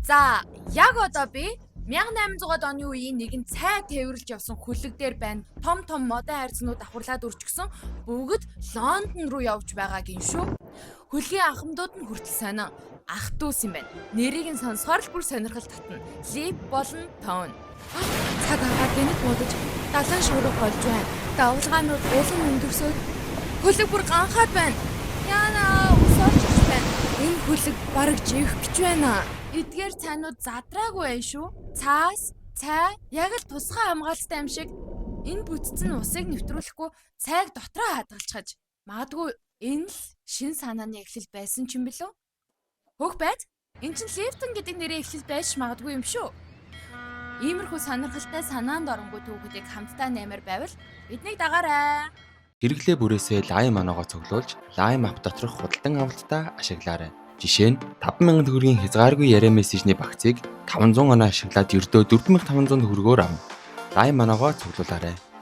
За, яг одоо би 1800-аад оны үеийн нэгэн цай тээвэрлж явсан хөлөг дээр байна. Том модон хайрцагнууд давхарлаад үржигсэн бүгд Лондон руу явж байгаагийн шүү. Хөлгийн анхамдууд нь хүртэл сонин. Ах дүүс юм байна. Нэрийг нь сонсохоор л бүр сонирхол татна. Лип болон Тоун. Цаг агаад гэнэт модож далайн шуурга болж байна. Давлгаанууд улам өндөрсөд хөлөг бүр ганхаад байна. Яна усаарч байна. Энэ хөлөг бараг живэх гэж байна. Эдгээр цайнууд задраагүй байх шүү. Цаас, цай яг л тусгай хамгаалалттай юм шиг энэ бүтцэн усыг нэвтрүүлэхгүй цайг дотроо хадгалчихаж. Магадгүй энэ л шин санааны эхлэл байсан ч юм бэлүү? Хөөх байд. Энд чинь Лифтон гэдэг нэрийн эхлэл байж магадгүй юм шүү. Иймэрхүү сонирхолтой санаанд оронгүй түүхүүдийг хамтдаа нэмэр байвал биднийг дагаарай. Хэрэглээ бүрээсээ Lime оноогоо цуглуулж Lime app доторх худалдан авалтаа ашиглаарай. Жишээ нь 5,000 төгрөгийн хязгааргүй яриа мессежний багцыг 500 оноо ашиглаад ердөө 4,500 төгрөгөөр авна. Lime оноогоо цуглуулаарай.